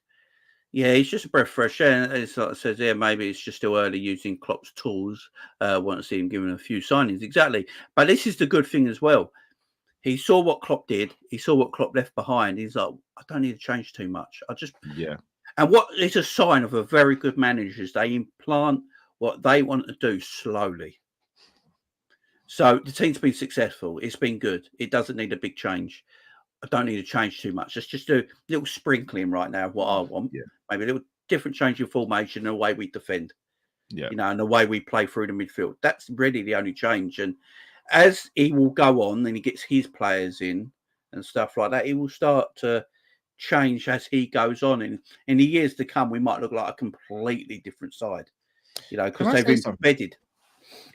Yeah, he's just a breath of fresh air. And it's like it says here, maybe it's just still early using Klopp's tools. Want to see him giving a few signings. Exactly. But this is the good thing as well. He saw what Klopp did. He saw what Klopp left behind. He's like, I don't need to change too much. And what is a sign of a very good manager is they implant what they want to do slowly. So the team's been successful. It's been good. It doesn't need a big change. I don't need to change too much. Let's just do a little sprinkling right now of what I want. Yeah. Maybe a little different change in formation and the way we defend. Yeah. And the way we play through the midfield. That's really the only change. And as he will go on and he gets his players in and stuff like that, he will start to change as he goes on. And in the years to come, we might look like a completely different side, because they've embedded.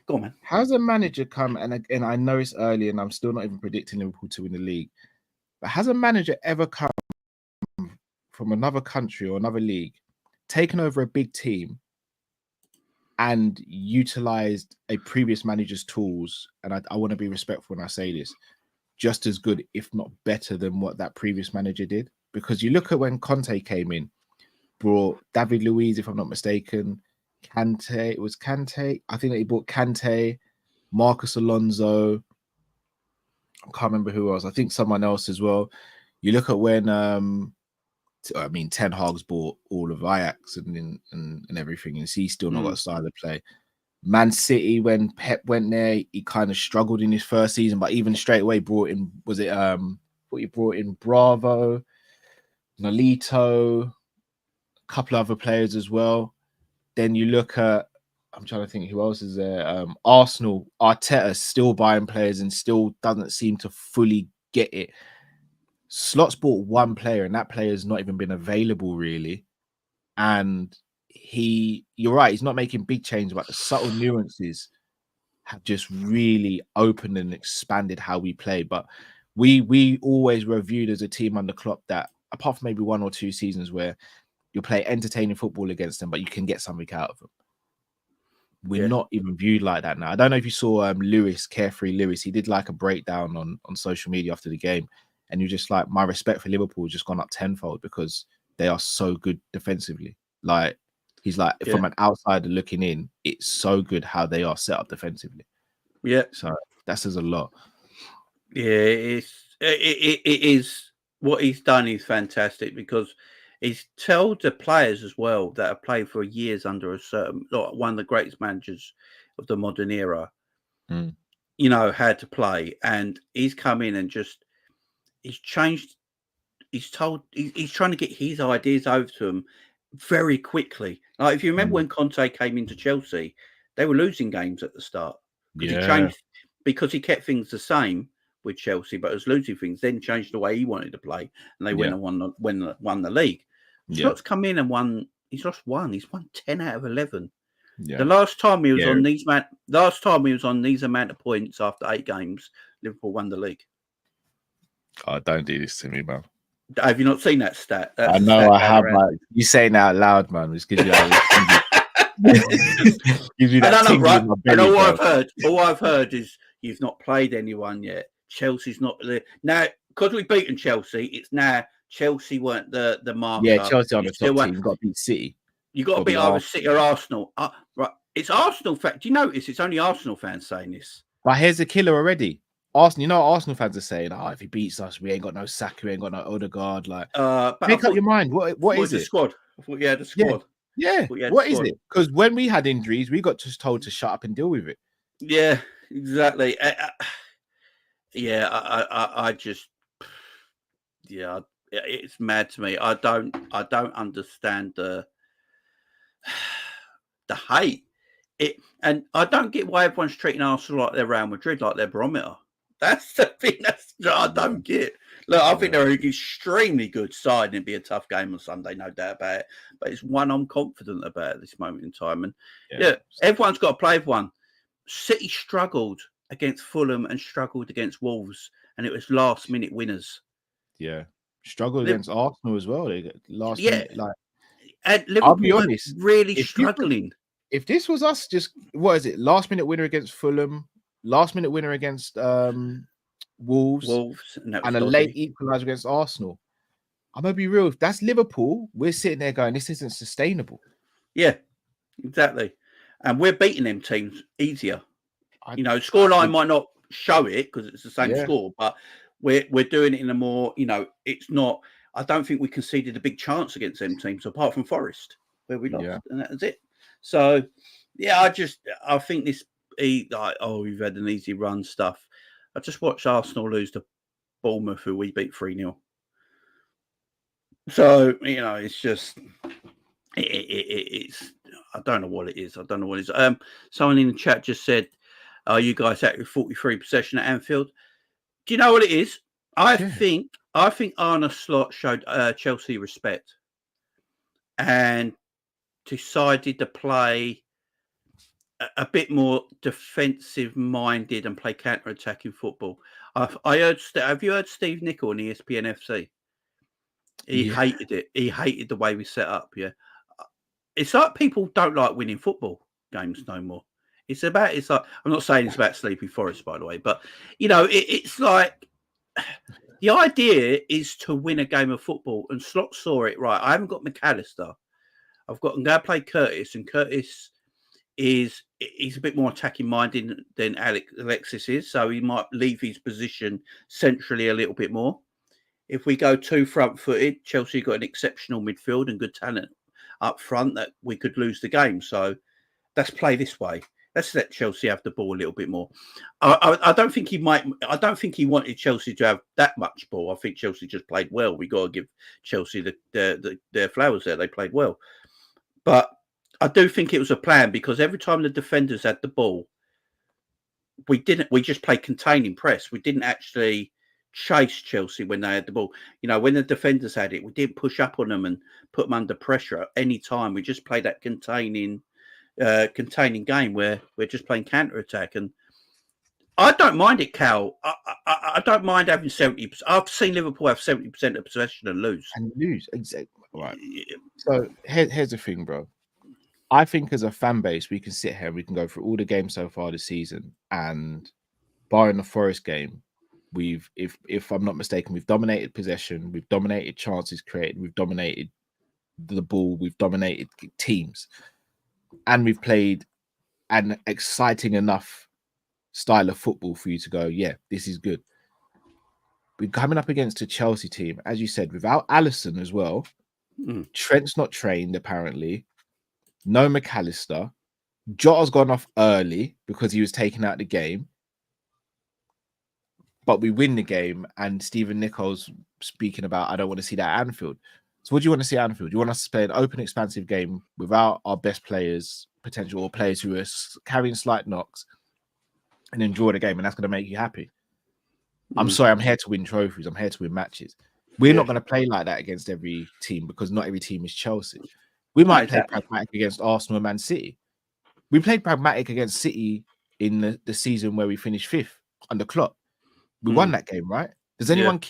Go on, man. How's a manager come, and again, I know it's early and I'm still not even predicting Liverpool to win the league, but has a manager ever come from another country or another league, taken over a big team and utilized a previous manager's tools, and I want to be respectful when I say this, just as good, if not better than what that previous manager did? Because you look at when Conte came in, brought David Luiz, if I'm not mistaken, Kante, it was Kante. I think that he bought Kante, Marcus Alonso. I can't remember who else. I think someone else as well. You look at when Ten Hag's bought all of Ajax and everything, and he's still not got a style of play. Man City, when Pep went there, he kind of struggled in his first season, but even straight away brought in, what you brought in, Bravo, Nolito, a couple other players as well. Then you look at, I'm trying to think who else is there. Arsenal, Arteta still buying players and still doesn't seem to fully get it. Slot's bought one player, and that player has not even been available really. And you're right, he's not making big changes, but the subtle nuances have just really opened and expanded how we play. But we always were viewed as a team under Klopp that, apart from maybe 1 or 2 seasons where you play entertaining football against them, but you can get something out of them. We're not even viewed like that now. I don't know if you saw Carefree Lewis. He did like a breakdown on social media after the game, and you're just like, my respect for Liverpool has just gone up tenfold because they are so good defensively. Like, he's like, from an outsider looking in, it's so good how they are set up defensively. Yeah. So that says a lot. Yeah, it is. What he's done is fantastic, because he's told the players as well that have played for years under one of the greatest managers of the modern era, how to play. And he's come in and he's changed. He's trying to get his ideas over to them very quickly. Like, if you remember when Conte came into Chelsea, they were losing games at the start because he changed, because he kept things the same with Chelsea, but was losing things, then changed the way he wanted to play, and they went and won the league. Slot's come in and won. He's lost one. He's won 10 out of 11. Yeah. The last time he was on these amount of points after 8 games, Liverpool won the league. Oh, don't do this to me, man. Have you not seen that stat? I know I have. Like, you saying that out loud, man, which gives you that. Gives you that tingle in my belly, and all I've heard is you've not played anyone yet. Chelsea's not there now, because we've beaten Chelsea. It's now Chelsea weren't the marker. Yeah, Chelsea on the top team. You've got to beat City. You got to beat either City or Arsenal. Right, it's Arsenal. Do you notice it's only Arsenal fans saying this? But here's the killer already. Arsenal, you know, Arsenal fans are saying, "Oh, if he beats us, we ain't got no Saka, we ain't got no Odegaard." Like, make up your mind. What is it? The squad. I thought you had a squad. Yeah. What is it? Because when we had injuries, we got just told to shut up and deal with it. Yeah, exactly. I just, it's mad to me. I don't understand the hate. And I don't get why everyone's treating Arsenal like they're Real Madrid, like they're barometer. That's the thing I don't get. Look, I think they're an extremely good side, and it'd be a tough game on Sunday, no doubt about it. But it's one I'm confident about at this moment in time. And everyone's got to play with one. City struggled against Fulham and struggled against Wolves, and it was last-minute winners. Yeah, struggled against Arsenal as well. They got minute, like. And Liverpool, I'll be honest, really struggling. If this was us, just what is it? Last-minute winner against Fulham, last-minute winner against Wolves, and a late equaliser against Arsenal. I'm gonna be real. If that's Liverpool, we're sitting there going, "This isn't sustainable." Yeah, exactly. And we're beating them teams easier. Scoreline might not show it because it's the same score, but we're doing it in a more, it's not. I don't think we conceded a big chance against them teams apart from Forest, where we lost, and that was it. So, I think this, we've had an easy run stuff. I just watched Arsenal lose to Bournemouth, who we beat 3-0. So, it's just, it's, I don't know what it is. Someone in the chat just said, you guys had 43 possession at Anfield. Do you know what it is? I think Arne Slot showed Chelsea respect and decided to play a bit more defensive minded and play counter attacking football. I heard. Have you heard Steve Nicol on ESPN FC? He hated it. He hated the way we set up. Yeah, it's like people don't like winning football games no more. It's like I'm not saying it's about Sleepy Forest, by the way, but it's like the idea is to win a game of football, and Slot saw it right. I haven't got McAllister. I'm going to play Curtis, and Curtis he's a bit more attacking minded than Alexis is, so he might leave his position centrally a little bit more. If we go too front footed, Chelsea got an exceptional midfield and good talent up front that we could lose the game. So let's play this way. Let's let Chelsea have the ball a little bit more. I don't think he wanted Chelsea to have that much ball. I think Chelsea just played well. We got to give Chelsea their flowers there. They played well, but I do think it was a plan because every time the defenders had the ball, we just played containing press. We didn't actually chase Chelsea when they had the ball. When the defenders had it, we didn't push up on them and put them under pressure at any time. We just played that containing game where we're just playing counter attack. And I don't mind it, Cal. I don't mind having 70%. I've seen Liverpool have 70% of possession and lose. Exactly. Right. So here's the thing, bro. I think as a fan base, we can sit here and we can go through all the games so far this season, and barring the Forest game, if I'm not mistaken, we've dominated possession, we've dominated chances created, we've dominated the ball, we've dominated teams, and we've played an exciting enough style of football for you to go, yeah, this is good. We're coming up against a Chelsea team, as you said, without Alisson as well. Trent's not trained, apparently. No McAllister. Jota's gone off early because he was taken out of the game. But we win the game, and Stephen Nicol's speaking about, I don't want to see that at Anfield. So what do you want to see at Anfield? You want us to play an open, expansive game without our best players, potential, or players who are carrying slight knocks, and enjoy the game, and that's going to make you happy? I'm sorry, I'm here to win trophies. I'm here to win matches. We're not going to play like that against every team because not every team is Chelsea. We might play pragmatic against Arsenal and Man City. We played pragmatic against City in the season where we finished 5th under Klopp. We won that game, right? Can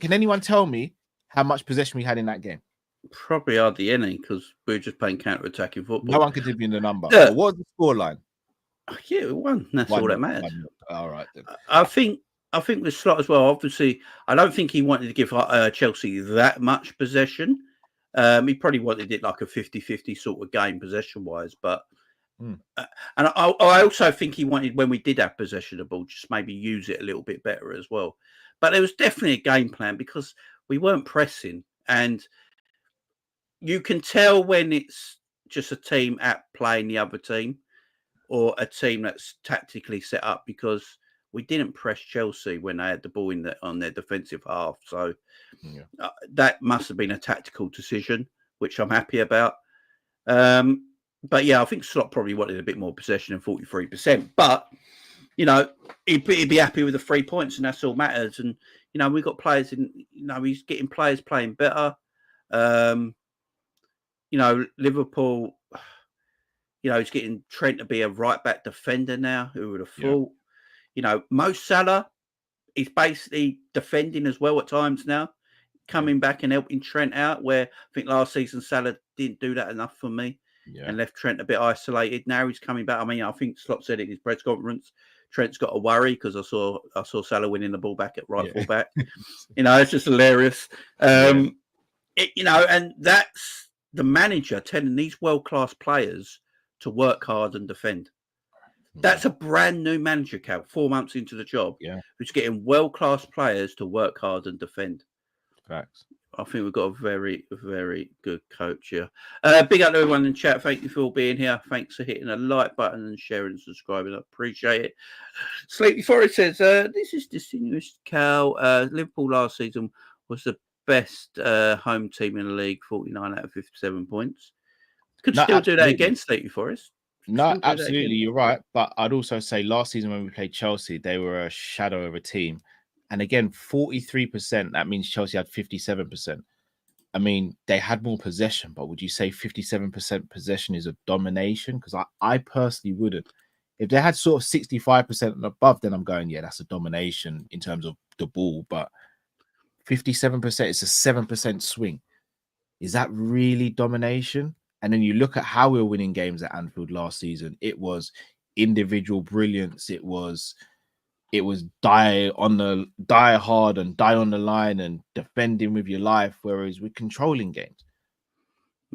anyone tell me how much possession we had in that game? Probably hardly any because we were just playing counter-attacking football. No one can give me the number. What was the scoreline? Yeah, we won. That's all that matters. All right, then. I think with Slot as well, obviously, I don't think he wanted to give Chelsea that much possession. He probably wanted it like a 50-50 sort of game possession-wise, but and I also think he wanted, when we did have possession of the ball, just maybe use it a little bit better as well. But there was definitely a game plan because we weren't pressing, and you can tell when it's just a team at playing the other team or a team that's tactically set up because we didn't press Chelsea when they had the ball on their defensive half. So that must have been a tactical decision, which I'm happy about. But yeah, I think Slot probably wanted a bit more possession than 43%. But, he'd be happy with the 3 points, and that's all matters. And, we've got players he's getting players playing better. Liverpool, he's getting Trent to be a right-back defender now. Who would have thought? Mo Salah, he's basically defending as well at times now, coming back and helping Trent out, where I think last season Salah didn't do that enough for me and left Trent a bit isolated. Now he's coming back. I mean, I think Slot said it in his press conference, Trent's got a worry because I saw Salah winning the ball back at right full back. It's just hilarious. And that's the manager telling these world-class players to work hard and defend. That's a brand new manager, Cal, 4 months into the job, who's getting world-class players to work hard and defend. Facts. I think we've got a very, very good coach here. Big up to everyone in chat. Thank you for all being here. Thanks for hitting the like button and sharing and subscribing. I appreciate it. Sleepy Forest says, this is distinguished, Cal. Liverpool last season was the best home team in the league, 49 out of 57 points. Could still do that again, Sleepy Forest. No, absolutely, you're right. But I'd also say last season when we played Chelsea, they were a shadow of a team. And again, 43%, that means Chelsea had 57%. I mean, they had more possession, but would you say 57% possession is a domination? Because I personally wouldn't. If they had sort of 65% and above, then I'm going, yeah, that's a domination in terms of the ball. But 57% is a 7% swing. Is that really domination? And then you look at how we were winning games at Anfield last season. It was individual brilliance. It was die hard and die on the line and defending with your life. Whereas we're controlling games.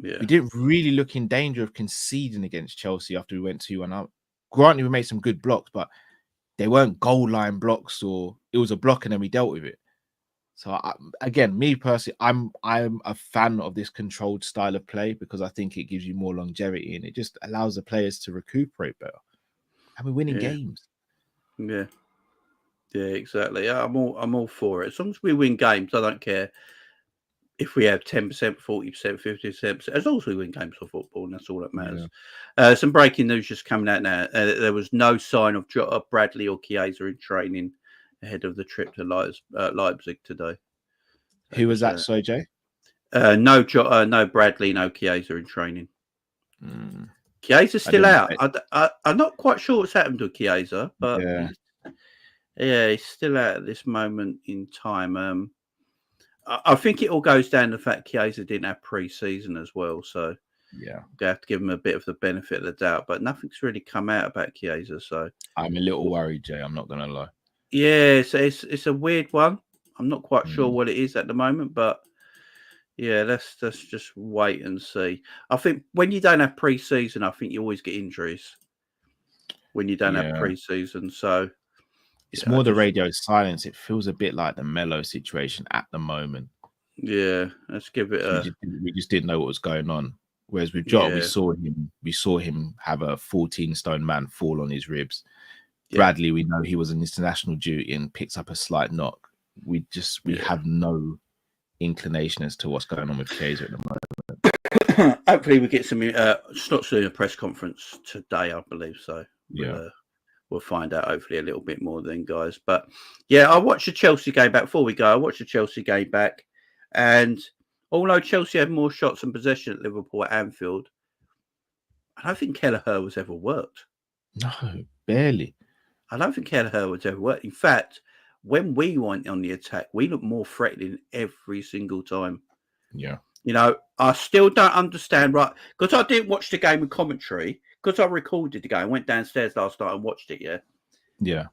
Yeah. We didn't really look in danger of conceding against Chelsea after we went 2-1 up. Granted, we made some good blocks, but they weren't goal line blocks, or it was a block and then we dealt with it. So again, me personally, I'm a fan of this controlled style of play because I think it gives you more longevity and it just allows the players to recuperate better. And we're winning games. Yeah, exactly. I'm all for it. As long as we win games, I don't care if we have 10%, 40%, 50%. As long as we win games of football, and that's all that matters. Yeah. Some breaking news just coming out now. There was no sign of Bradley or Chiesa in training ahead of the trip to Leipzig today. Who was that, sorry, Jay? No Bradley, no Chiesa in training. Chiesa's still out. I'm not quite sure what's happened to Chiesa, but he's still out at this moment in time. I think it all goes down to the fact Chiesa didn't have pre-season as well, so they have to give him a bit of the benefit of the doubt. But nothing's really come out about Chiesa, so I'm a little worried, Jay. I'm not going to lie. Yeah, it's a weird one. I'm not quite sure what it is at the moment, but yeah, let's just wait and see. I think when you don't have pre-season, I think you always get injuries when you don't have pre-season. So it's more the radio silence. It feels a bit like the Melo situation at the moment. Yeah, let's give it we just didn't know what was going on. Whereas with Jota, we saw him have a 14-stone man fall on his ribs. Bradley, we know he was on international duty and picks up a slight knock. We have no inclination as to what's going on with Chiesa at the moment. Hopefully, we get some. Slot's doing a press conference today, I believe. So we'll find out hopefully a little bit more then, guys. But yeah, I watched the Chelsea game back before we go. I watched the Chelsea game back, and although Chelsea had more shots and possession at Liverpool at Anfield, I don't think Kelleher was ever worked. No, barely. I don't think Kelleher was ever worked. In fact, when we went on the attack, we looked more threatening every single time. Yeah. You know, I still don't understand, right? Because I didn't watch the game with commentary, because I recorded the game, went downstairs last night and watched it, Yeah.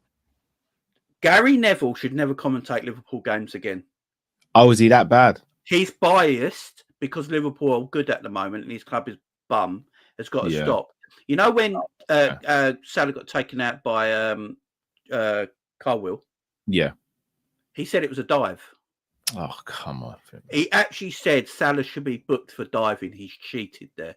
Gary Neville should never commentate Liverpool games again. Oh, is he that bad? He's biased because Liverpool are good at the moment and his club is bum. Has got to stop. You know when Salah got taken out by Carwell? Yeah. He said it was a dive. Oh, come on. He actually said Salah should be booked for diving. He's cheated there.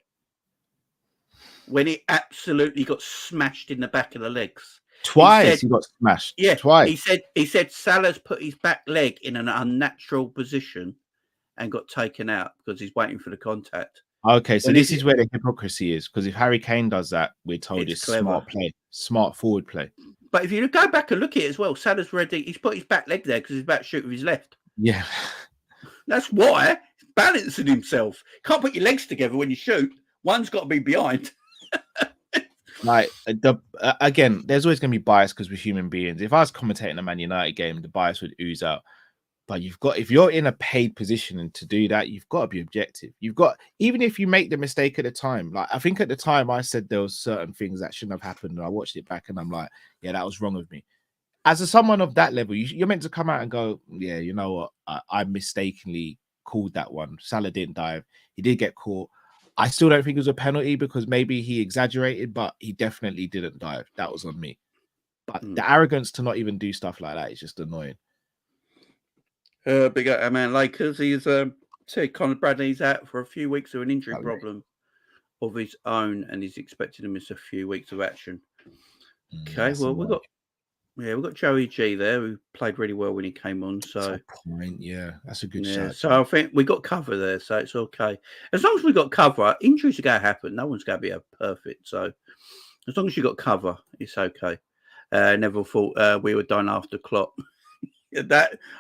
When he absolutely got smashed in the back of the legs. Twice he got smashed. Yeah, twice. He said Salah's put his back leg in an unnatural position and got taken out because he's waiting for the contact. Okay, so this is where the hypocrisy is, because if Harry Kane does that, we're told it's smart play, smart forward play. But if you go back and look at it as well, Salah's ready. He's put his back leg there because he's about to shoot with his left. Yeah. That's why he's balancing himself. Can't put your legs together when you shoot. One's got to be behind. Like, again, there's always going to be bias because we're human beings. If I was commentating a Man United game, the bias would ooze out. But if you're in a paid position and to do that, you've got to be objective. Even if you make the mistake at the time, like I think at the time I said there was certain things that shouldn't have happened. And I watched it back and I'm like, yeah, that was wrong of me. As someone of that level, you're meant to come out and go, yeah, you know what? I mistakenly called that one. Salah didn't dive. He did get caught. I still don't think it was a penalty because maybe he exaggerated, but he definitely didn't dive. That was on me. But the arrogance to not even do stuff like that is just annoying. Big up, man. Lakers, he's Conor Bradley's out for a few weeks with an injury problem of his own, and he's expected to miss a few weeks of action. Okay, well we've got Joey G there who played really well when he came on. So that's a good shot. So I think we got cover there, so it's okay. As long as we got cover, injuries are going to happen. No one's going to be perfect. So as long as you got cover, it's okay. Never thought we were done after Klopp.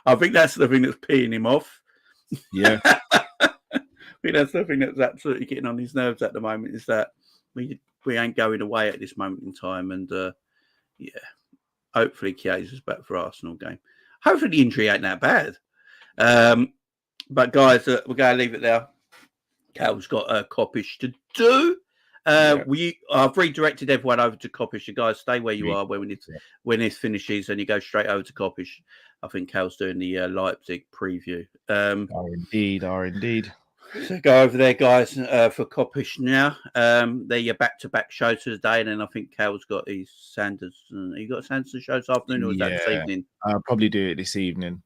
I think that's the thing that's peeing him off. Yeah. I think that's the thing that's absolutely getting on his nerves at the moment, is that we ain't going away at this moment in time. And hopefully Chiesa's back for Arsenal game. Hopefully the injury ain't that bad. But guys, we're going to leave it there. Cal's got a Coppish to do. I've redirected everyone over to Coppish. You guys stay where you are when this finishes, and you go straight over to Coppish. I think Cal's doing the Leipzig preview. Are indeed. So go over there, guys, for Coppish now. They're your back-to-back shows today, and then I think Cal's got his Sanderson. You got a Sanderson show this afternoon, or is that this evening? I'll probably do it this evening.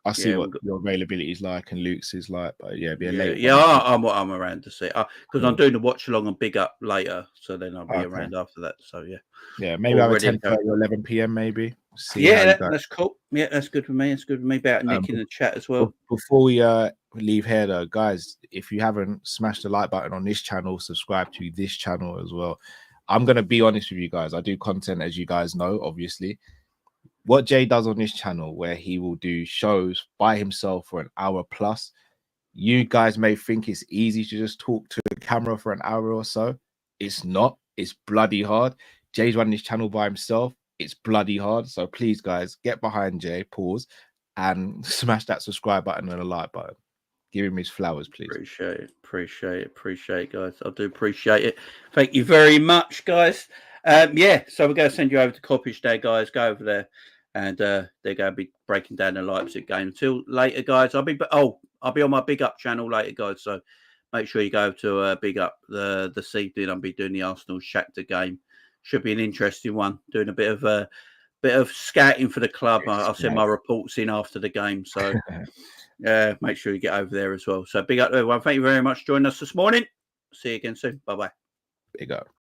I'll see what your availability is like and Luke's is like, but be a late. Yeah, I'm around to see because I'm doing the watch along and Big Up later, so then I'll be around after that. So maybe have a 10:30 or 11 p.m. maybe. That's cool. Yeah, that's good for me. It's good for me. About Nick in the chat as well. Before we leave here, though, guys, if you haven't smashed the like button on this channel, subscribe to this channel as well. I'm gonna be honest with you guys. I do content, as you guys know, obviously. What Jay does on this channel, where he will do shows by himself for an hour plus, you guys may think it's easy to just talk to the camera for an hour or so. It's not. It's bloody hard. Jay's running his channel by himself. It's bloody hard. So please, guys, get behind Jay, pause, and smash that subscribe button and a like button. Give him his flowers, please. Appreciate it, guys. I do appreciate it. Thank you very much, guys. So we're going to send you over to Coppish there, guys. Go over there, and they're going to be breaking down the Leipzig game. Until later, guys. I'll be on my Big Up channel later, guys. So make sure you go to Big Up this evening. I'll be doing the Arsenal Shakhtar game. Should be an interesting one. Doing a bit of scouting for the club. I'll send my reports in after the game. So make sure you get over there as well. So big up to everyone. Thank you very much for joining us this morning. See you again soon. Bye bye. Big up.